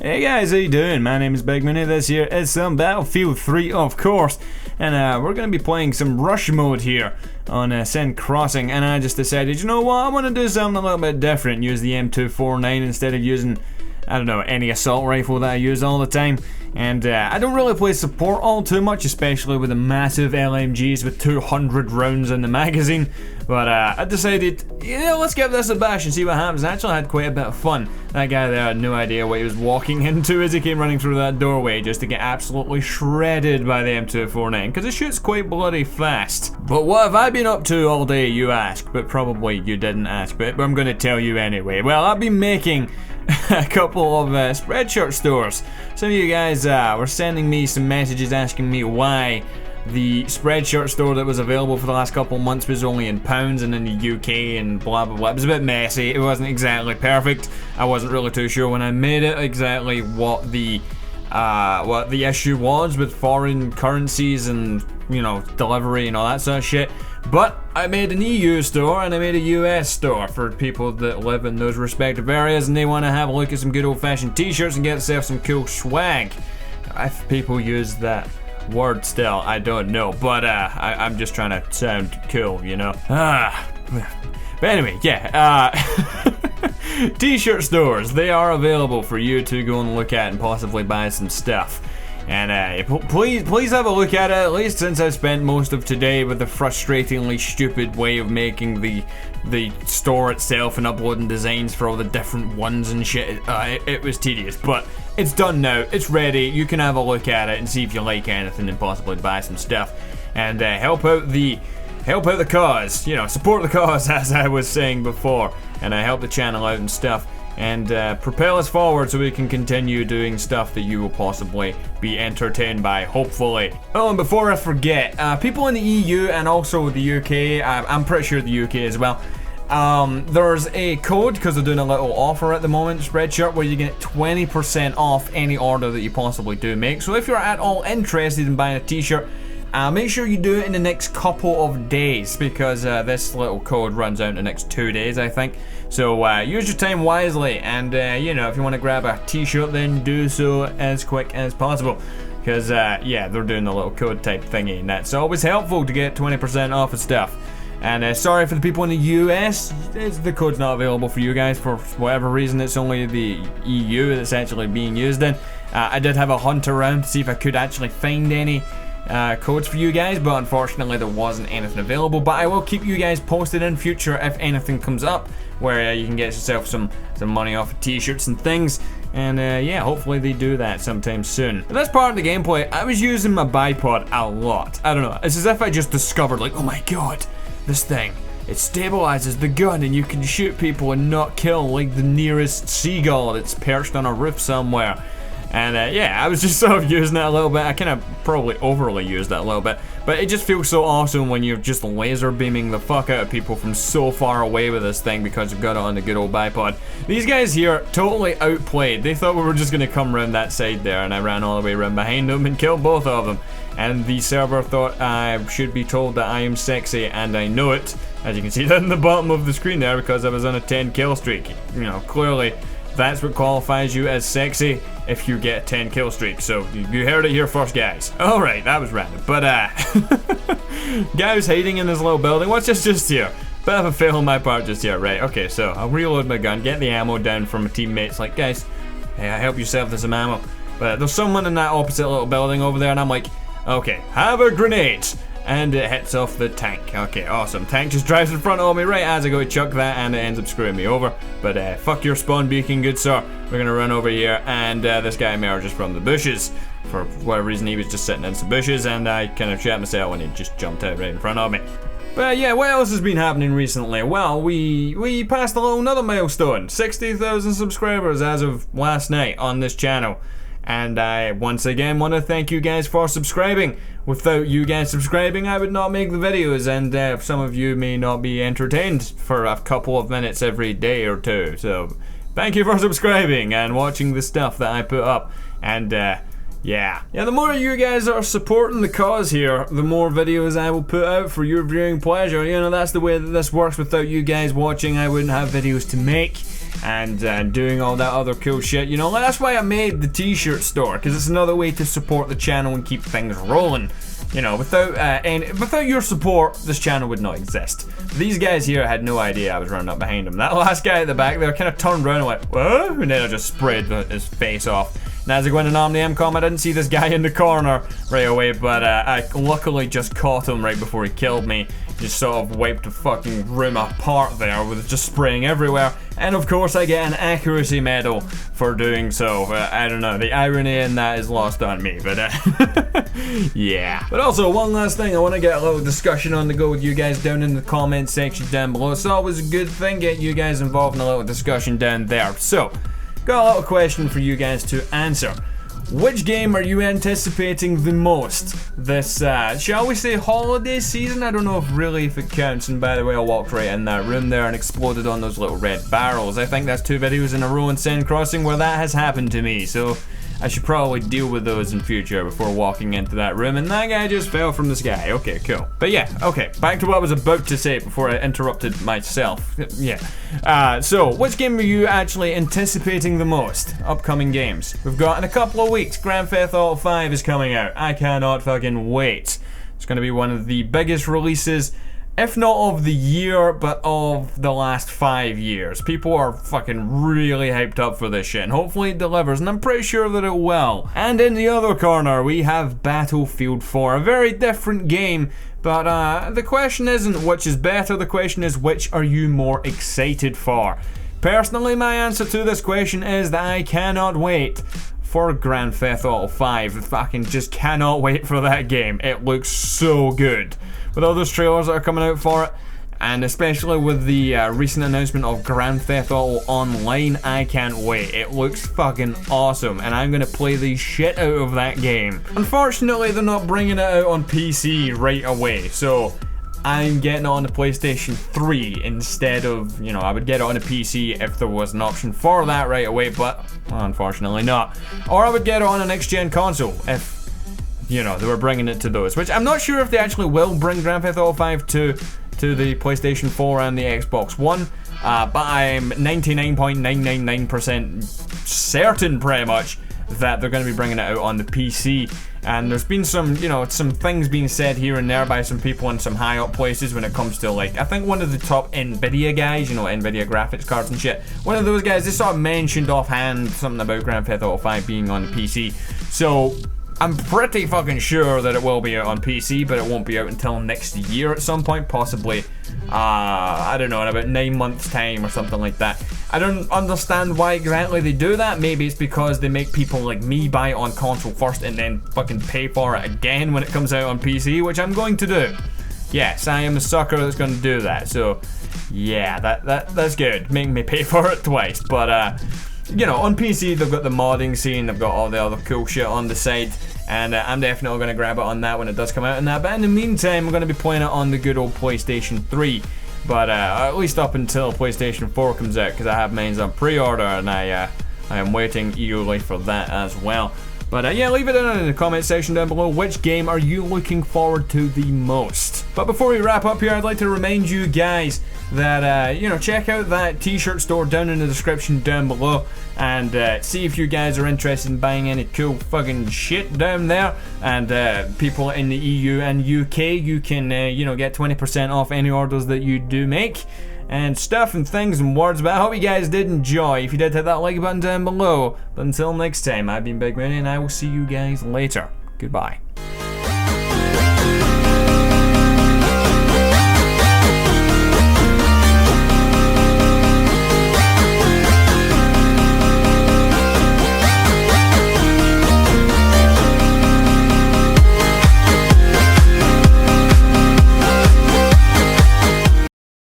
Hey guys, how you doing? My name is bigMooney. This here is some Battlefield 3, of course, and we're going to be playing some rush mode here on Send Crossing, and I just decided, you know what, I want to do something a little bit different, use the M249 instead of using, I don't know, any assault rifle that I use all the time. And I don't really play support all too much, especially with the massive LMGs with 200 rounds in the magazine. But I decided, you know, let's give this a bash and see what happens. I actually had quite a bit of fun. That guy there had no idea what he was walking into as he came running through that doorway, just to get absolutely shredded by the M249, because it shoots quite bloody fast. But what have I been up to all day, you ask? But probably you didn't ask, but I'm going to tell you anyway. Well, I've been making a couple of Spreadshirt stores. Some of you guys were sending me some messages asking me why the Spreadshirt store that was available for the last couple of months was only in pounds and in the UK and blah blah blah. It was a bit messy, it wasn't exactly perfect. I wasn't really too sure when I made it exactly what the issue was with foreign currencies and, you know, delivery and all that sort of shit. But I made an EU store and I made a US store for people that live in those respective areas and they want to have a look at some good old-fashioned t-shirts and get themselves some cool swag. If people use that word still, I don't know, but I'm just trying to sound cool, you know. But anyway, yeah, t-shirt stores, they are available for you to go and look at and possibly buy some stuff. And please have a look at it, at least since I've spent most of today with the frustratingly stupid way of making the store itself and uploading designs for all the different ones and shit. It was tedious, but it's done now, it's ready, you can have a look at it and see if you like anything and possibly buy some stuff. And help out the cause, you know, support the cause as I was saying before, and help the channel out and stuff. And propel us forward so we can continue doing stuff that you will possibly be entertained by, hopefully. Oh, and before I forget, people in the EU and also the UK, I'm pretty sure the UK as well, there's a code, because they're doing a little offer at the moment, Spreadshirt, where you get 20% off any order that you possibly do make. So if you're at all interested in buying a t-shirt, make sure you do it in the next couple of days, because this little code runs out in the next 2 days, I think. So use your time wisely, and you know, if you want to grab a t-shirt, then do so as quick as possible, because yeah, they're doing the little code type thingy, and that's always helpful to get 20% off of stuff. And sorry for the people in the US, the code's not available for you guys for whatever reason. It's only the EU that's actually being used in. I did have a hunt around to see if I could actually find any codes for you guys, but unfortunately there wasn't anything available. But I will keep you guys posted in future if anything comes up where you can get yourself some money off of t-shirts and things. And yeah, hopefully they do that sometime soon. But that's part of the gameplay. I was using my bipod a lot. I don't know, it's as if I just discovered, like, oh my god, this thing, it stabilizes the gun and you can shoot people and not kill like the nearest seagull that's perched on a roof somewhere. And yeah, I was just sort of using that a little bit. I kind of probably overly used that a little bit, but it just feels so awesome when you're just laser beaming the fuck out of people from so far away with this thing because you've got it on the good old bipod. These guys here totally outplayed. They thought we were just gonna come around that side there, and I ran all the way around behind them and killed both of them. And the server thought I should be told that I am sexy, and I know it. As you can see that in the bottom of the screen there, because I was on a 10 kill streak. You know, clearly that's what qualifies you as sexy, if you get a 10 kill streak. So you heard it here first, guys. Alright, that was random. But guy was hiding in this little building. What's this just here? Bit of a fail on my part just here. Right, okay, so I'll reload my gun, get the ammo down from my teammates, like, guys, hey, help yourself to some ammo. But there's someone in that opposite little building over there, and I'm like, okay, have a grenade. And it hits off the tank. Okay, awesome. Tank just drives in front of me right as I go to chuck that, and it ends up screwing me over. But fuck your spawn beacon, good sir. We're gonna run over here, and this guy emerges from the bushes. For whatever reason, he was just sitting in some bushes, and I kind of shot myself when he just jumped out right in front of me. But yeah, what else has been happening recently? Well, we passed another milestone. 60,000 subscribers as of last night on this channel. And I once again want to thank you guys for subscribing. Without you guys subscribing, I would not make the videos, and some of you may not be entertained for a couple of minutes every day or two. So thank you for subscribing and watching the stuff that I put up. And yeah, the more you guys are supporting the cause here, the more videos I will put out for your viewing pleasure. You know, that's the way that this works. Without you guys watching, I wouldn't have videos to make. and doing all that other cool shit. You know, that's why I made the t-shirt store, because it's another way to support the channel and keep things rolling. You know, without your support, this channel would not exist. These guys here had no idea I was running up behind them. That last guy at the back there kind of turned around and went, "What?" And then I just sprayed his face off. And as I went in on the MCOM, I didn't see this guy in the corner right away, but I luckily just caught him right before he killed me. Just sort of wiped the fucking room apart there with just spraying everywhere. And of course I get an accuracy medal for doing so. I don't know, the irony in that is lost on me, but yeah. But also, one last thing, I want to get a little discussion on the go with you guys down in the comment section down below. It's always a good thing, get you guys involved in a little discussion down there. So, got a little question for you guys to answer. Which game are you anticipating the most this, shall we say, holiday season? I don't know if it counts, and by the way, I walked right in that room there and exploded on those little red barrels. I think that's 2 videos in a row in Sand Crossing where that has happened to me, so I should probably deal with those in future before walking into that room, and that guy just fell from the sky. Okay, cool. But yeah, okay, back to what I was about to say before I interrupted myself. Yeah. So, which game are you actually anticipating the most? Upcoming games. We've got in a couple of weeks, Grand Theft Auto 5 is coming out. I cannot fucking wait. It's gonna be one of the biggest releases, if not of the year, but of the last 5 years. People are fucking really hyped up for this shit, and hopefully it delivers, and I'm pretty sure that it will. And in the other corner, we have Battlefield 4, a very different game, but the question isn't which is better, the question is which are you more excited for? Personally, my answer to this question is that I cannot wait for Grand Theft Auto 5. I fucking just cannot wait for that game. It looks so good. With all those trailers that are coming out for it, and especially with the recent announcement of Grand Theft Auto Online, I can't wait. It looks fucking awesome, and I'm gonna play the shit out of that game. Unfortunately, they're not bringing it out on PC right away, so I'm getting it on the PlayStation 3 instead of, you know, I would get it on a PC if there was an option for that right away, but well, unfortunately not. Or I would get it on a next-gen console if, you know, they were bringing it to those, which I'm not sure if they actually will bring Grand Theft Auto 5 to the PlayStation 4 and the Xbox One, but I'm 99.999% certain, pretty much, that they're going to be bringing it out on the PC. And there's been some, you know, some things being said here and there by some people in some high up places when it comes to, like, I think one of the top Nvidia guys, you know, Nvidia graphics cards and shit, one of those guys, they sort of mentioned offhand something about Grand Theft Auto 5 being on the PC. So I'm pretty fucking sure that it will be out on PC, but it won't be out until next year at some point, possibly, I don't know, in about 9 months time or something like that. I don't understand why exactly they do that. Maybe it's because they make people like me buy it on console first and then fucking pay for it again when it comes out on PC, which I'm going to do. Yes, I am a sucker that's going to do that, so yeah, that's good. Make me pay for it twice, but you know, on PC they've got the modding scene, they've got all the other cool shit on the side, and I'm definitely going to grab it on that when it does come out and that. But in the meantime, I'm going to be playing it on the good old PlayStation 3. But at least up until PlayStation 4 comes out, because I have mine on pre-order, and I am waiting eagerly for that as well. But yeah, leave it in the comment section down below. Which game are you looking forward to the most? But before we wrap up here, I'd like to remind you guys that, you know, check out that t-shirt store down in the description down below, and see if you guys are interested in buying any cool fucking shit down there. And people in the EU and UK, you can, you know, get 20% off any orders that you do make. And stuff and things and words, but I hope you guys did enjoy. If you did, hit that like button down below. But until next time, I've been bigMooney, and I will see you guys later. Goodbye.